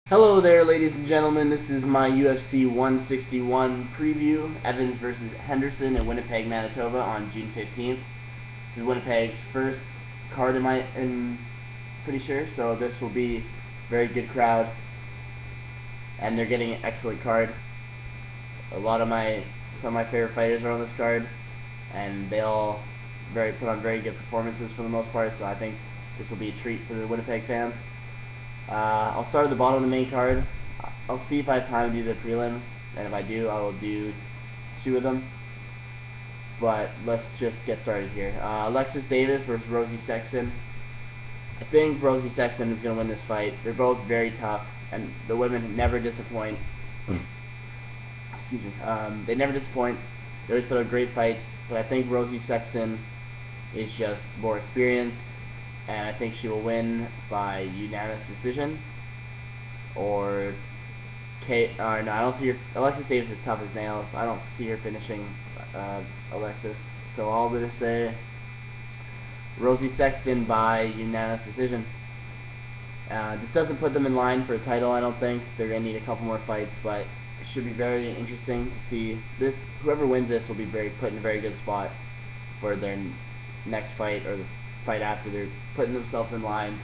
Hello there, ladies and gentlemen. This is my UFC 161 preview. Evans versus Henderson in Winnipeg, Manitoba on June 15th. This is Winnipeg's first card I'm pretty sure, so this will be a very good crowd. And they're getting an excellent card. Some of my favorite fighters are on this card, and they all put on very good performances for the most part, so I think this will be a treat for the Winnipeg fans. I'll start at the bottom of the main card. I'll see if I have time to do the prelims, and if I do, I will do 2 of them. But let's just get started here. Alexis Davis versus Rosie Sexton. I think Rosie Sexton is going to win this fight. They're both very tough, and the women never disappoint. Excuse me. They never disappoint. They always put on great fights, but I think Rosie Sexton is just more experienced, and I think she will win by unanimous decision. No, I don't see her. Alexis Davis is tough as nails. I don't see her finishing Alexis. So I'm going to say Rosie Sexton by unanimous decision. This doesn't put them in line for a title, I don't think. They're going to need a couple more fights, but it should be very interesting to see this. Whoever wins this will be put in a very good spot for their next fight, or the fight after. They're putting themselves in line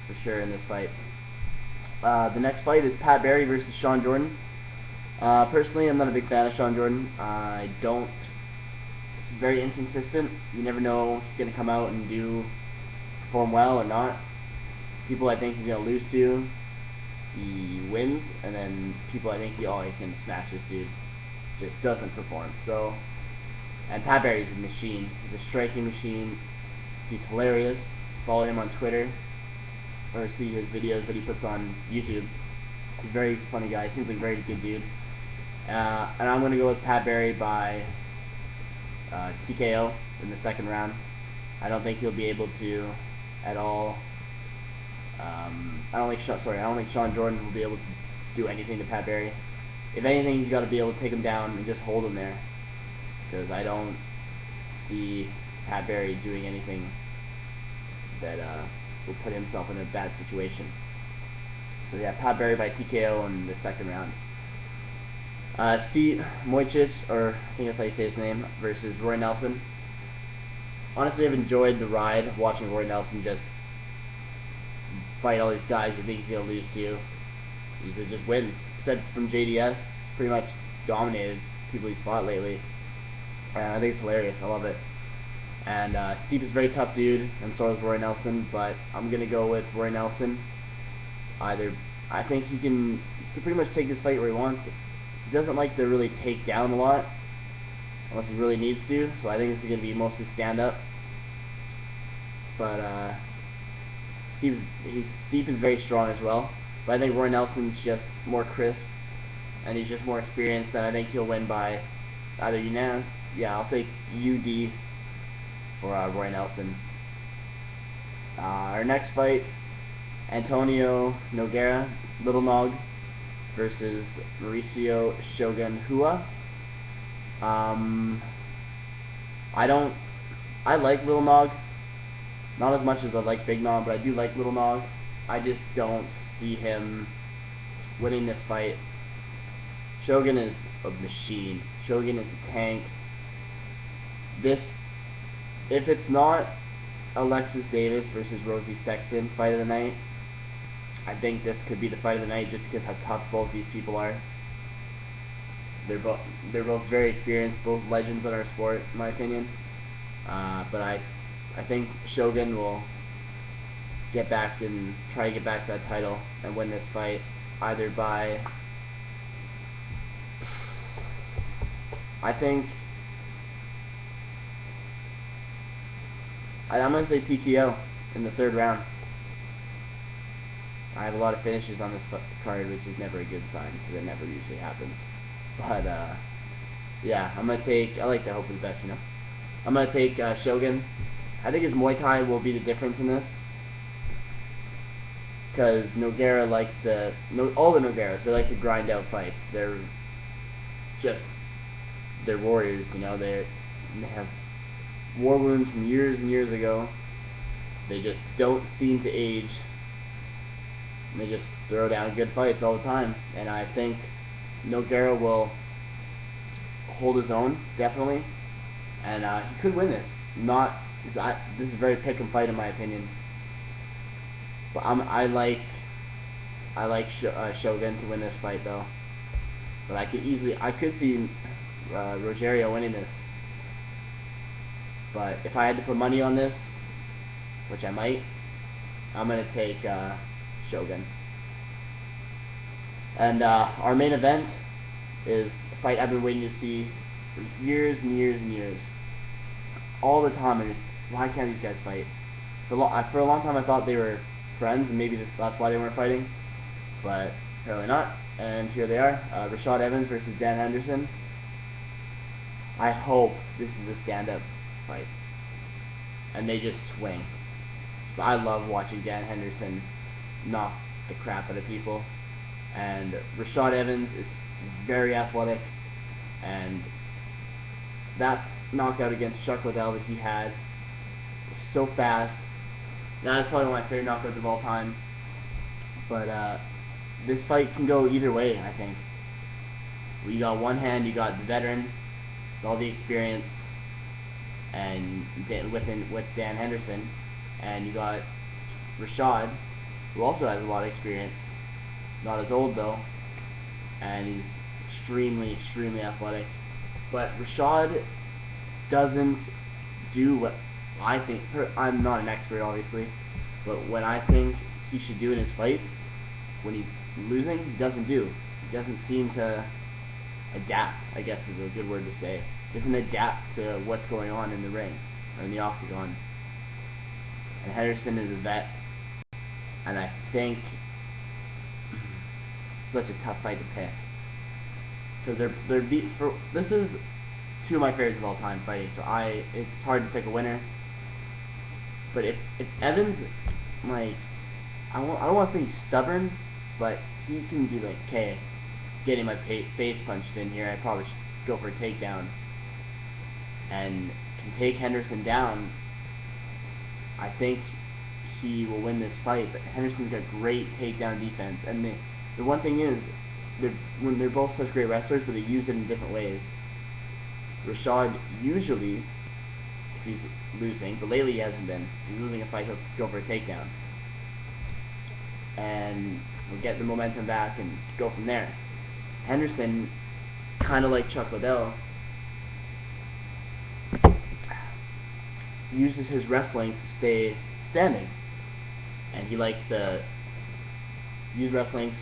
for sure in this fight. The next fight is Pat Barry versus Shawn Jordan. Personally, I'm not a big fan of Shawn Jordan. This is very inconsistent. You never know if he's going to come out and perform well or not. People I think he's going to lose to, he wins, and then people I think he's going to smash this dude. Just doesn't perform. And Pat Barry's a machine. He's a striking machine. He's hilarious. Follow him on Twitter, or see his videos that he puts on YouTube. He's a very funny guy. Seems like a very good dude. And I'm going to go with Pat Barry by TKO in the second round. I don't think he'll be able to at all. I don't think Shawn Jordan will be able to do anything to Pat Barry. If anything, he's got to be able to take him down and just hold him there, because I don't see Pat Barry doing anything that will put himself in a bad situation. So yeah, Pat Barry by TKO in the second round. Steve Miocic, or I think that's how you say his name, versus Roy Nelson. Honestly, I've enjoyed the ride of watching Roy Nelson just fight all these guys you think he's going to lose to. He just wins. Except from JDS, he's pretty much dominated people he's fought lately. I think it's hilarious. I love it. And Steve is a very tough dude, and so is Roy Nelson, but I'm going to go with Roy Nelson. I think he can pretty much take this fight where he wants. He doesn't like to really take down a lot, unless he really needs to, so I think this is going to be mostly stand-up. But Steve is very strong as well, but I think Roy Nelson's just more crisp, and he's just more experienced, and I think he'll win by either unanimous. Yeah, I'll take UD for Roy Nelson. Our next fight, Antonio Nogueira, Little Nog, versus Mauricio Shogun Hua. I like Little Nog, not as much as I like Big Nog, but I do like Little Nog. I just don't see him winning this fight. Shogun is a machine. Shogun is a tank. If it's not Alexis Davis versus Rosie Sexton fight of the night, I think this could be the fight of the night, just because how tough both these people are. They're both very experienced, both legends in our sport, in my opinion. But I think Shogun will try to get back that title and win this fight, either by, I'm going to say TKO in the third round. I have a lot of finishes on this card, which is never a good sign, because it never usually happens. But yeah, I like to hope for the best, you know. I'm going to take Shogun. I think his Muay Thai will be the difference in this, because Nogueira all the Nogueiras, they like to grind out fights. They're warriors, you know. They have war wounds from years and years ago. They just don't seem to age. They just throw down good fights all the time, and I think Nogueira will hold his own, definitely, and he could win this. This is a very pick and fight in my opinion, but I like Shogun to win this fight though. But I could see Rogerio winning this. But if I had to put money on this, which I might, I'm gonna take Shogun. And our main event is a fight I've been waiting to see for years and years and years. All the time, why can't these guys fight? For a long time I thought they were friends, and maybe that's why they weren't fighting, but apparently not. And here they are, Rashad Evans versus Dan Henderson. I hope this is a stand-up fight, and they just swing. So I love watching Dan Henderson knock the crap out of people, and Rashad Evans is very athletic, and that knockout against Chuck Liddell that he had was so fast. That is probably one of my favorite knockouts of all time. But this fight can go either way, I think. You got one hand, you got the veteran with all the experience, and with Dan Henderson, and you got Rashad, who also has a lot of experience, not as old though, and he's extremely athletic. But Rashad doesn't do what I think. I'm not an expert, obviously, but what I think he should do in his fights when he's losing, he doesn't do. He doesn't seem to adapt, I guess is a good word to say. He doesn't adapt to what's going on in the ring or in the octagon. And Henderson is a vet, and I think it's such a tough fight to pick, because this is two of my favorites of all time fighting, so it's hard to pick a winner. But if Evans, like, I don't want to say he's stubborn, but he can be like, okay, getting my face punched in here, I probably should go for a takedown, and can take Henderson down, I think he will win this fight. But Henderson's got great takedown defense, and the one thing is, when they're both such great wrestlers, but they use it in different ways. Rashad usually, if he's losing, but lately he hasn't been, if he's losing a fight, he'll go for a takedown, and we'll get the momentum back and go from there. Henderson, kind of like Chuck Liddell, uses his wrestling to stay standing, and he likes to use wrestling's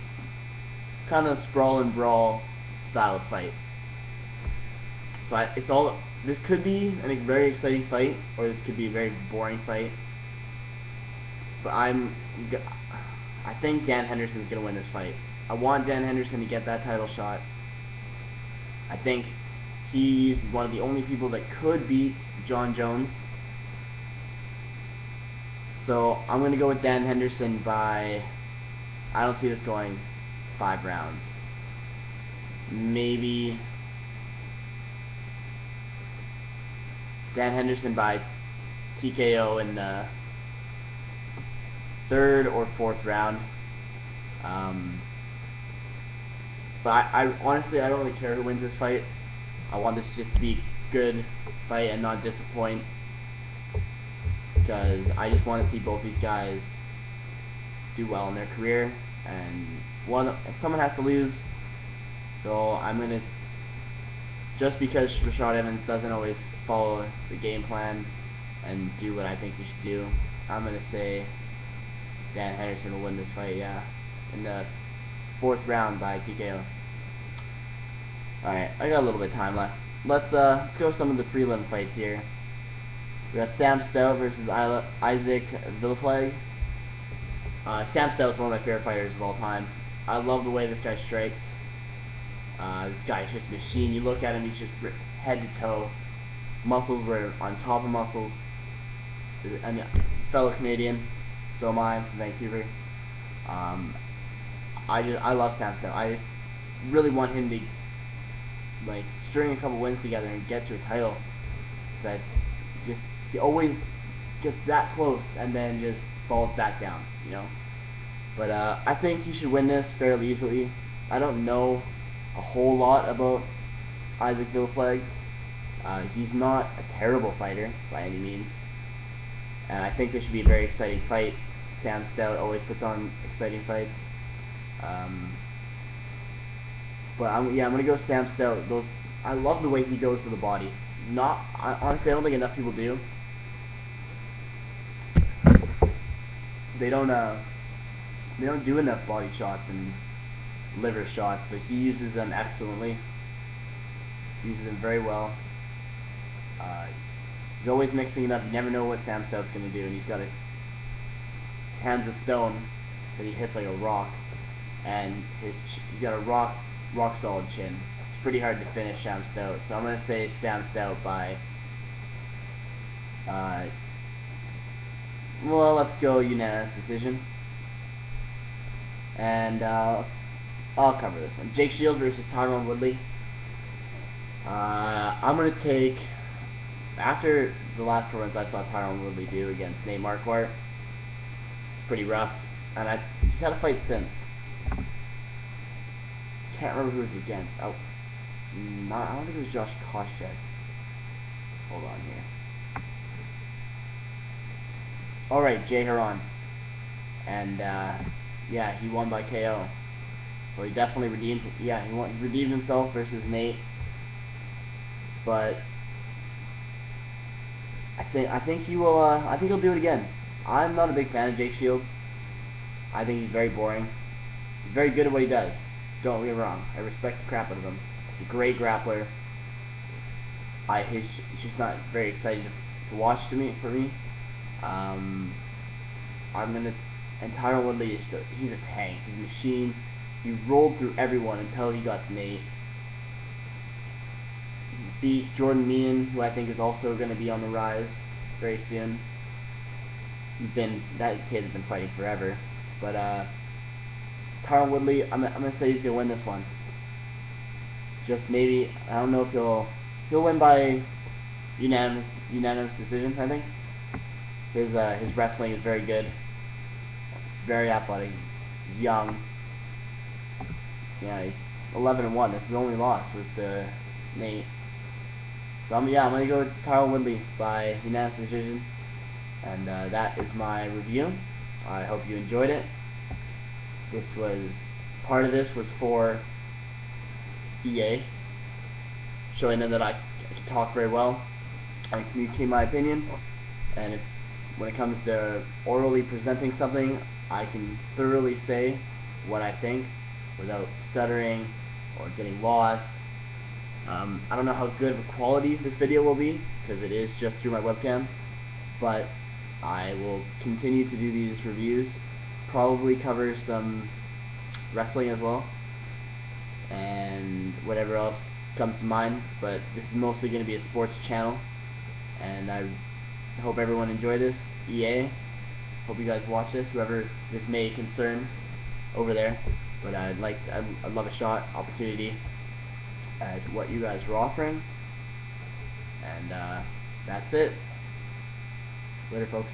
kind of sprawl and brawl style of fight. So this could be a very exciting fight, or this could be a very boring fight. But I think Dan Henderson's gonna win this fight. I want Dan Henderson to get that title shot. I think he's one of the only people that could beat Jon Jones. So I'm gonna go with Dan Henderson by, I don't see this going 5 rounds. Maybe Dan Henderson by TKO in the 3rd or 4th round. But I honestly, I don't really care who wins this fight. I want this just to be a good fight and not disappoint, because I just want to see both these guys do well in their career, and someone has to lose. So I'm gonna, just because Rashad Evans doesn't always follow the game plan and do what I think he should do, I'm gonna say Dan Henderson will win this fight, yeah, in the 4th round by TKO. Alright, I got a little bit of time left. Let's go some of the prelim fights here. We got Sam Stout versus Isaac Villaflag. Sam Stout is one of my favorite fighters of all time. I love the way this guy strikes. This guy is just a machine. You look at him, he's just head to toe. Muscles were on top of muscles. And he's a fellow Canadian, so am I, from Vancouver. I love Sam Stout. I really want him to string a couple wins together and get to a title. But he always gets that close and then just falls back down, you know. But I think he should win this fairly easily. I don't know a whole lot about Isaac Villaflag. He's not a terrible fighter by any means, and I think this should be a very exciting fight. Sam Stout always puts on exciting fights. But I'm gonna go Sam Stout. I love the way he goes to the body. Honestly, I don't think enough people do. They don't do enough body shots and liver shots, but he uses them excellently. He uses them very well. He's always mixing it up. You never know what Sam Stout's going to do, and he's got hands of stone that he hits like a rock, and he's got a rock solid chin. It's pretty hard to finish Sam Stout, so I'm going to say Sam Stout by well, let's go unanimous decision. And I'll cover this one. Jake Shields versus Tyron Woodley. I'm going to take, after the last performance I saw Tyron Woodley do against Nate Marquardt, it's pretty rough, and he's had a fight since. Can't remember who it was against. I don't think it was Josh Koscheck. Hold on here. Alright, Jay Heron. And yeah, he won by KO. So he definitely redeemed. Yeah, he redeemed himself versus Nate. But I think he will. I think he'll do it again. I'm not a big fan of Jake Shields. I think he's very boring. He's very good at what he does. Don't get me wrong. I respect the crap out of him. He's a great grappler. He's just not very exciting to watch for me. And Tyron Woodley he's a tank. He's a machine. He rolled through everyone until he got to Nate. He beat Jordan Meehan, who I think is also going to be on the rise very soon. That kid has been fighting forever. But Tyron Woodley, I'm gonna say he's gonna win this one. Just maybe, I don't know if he'll win by unanimous decision. I think his wrestling is very good. He's very athletic. He's young. Yeah, he's 11-1. That's his only loss was to Nate. So I'm gonna go with Tyron Woodley by unanimous decision, and that is my review. I hope you enjoyed it. Part of this was for EA, showing them that I can talk very well, I can communicate my opinion, and when it comes to orally presenting something, I can thoroughly say what I think without stuttering or getting lost. I don't know how good of a quality this video will be, because it is just through my webcam, but I will continue to do these reviews, probably cover some wrestling as well, and whatever else comes to mind, but this is mostly going to be a sports channel, and I hope everyone enjoyed this. EA, hope you guys watch this, whoever this may concern over there, but I'd love a opportunity at what you guys were offering, and that's it. Later, folks.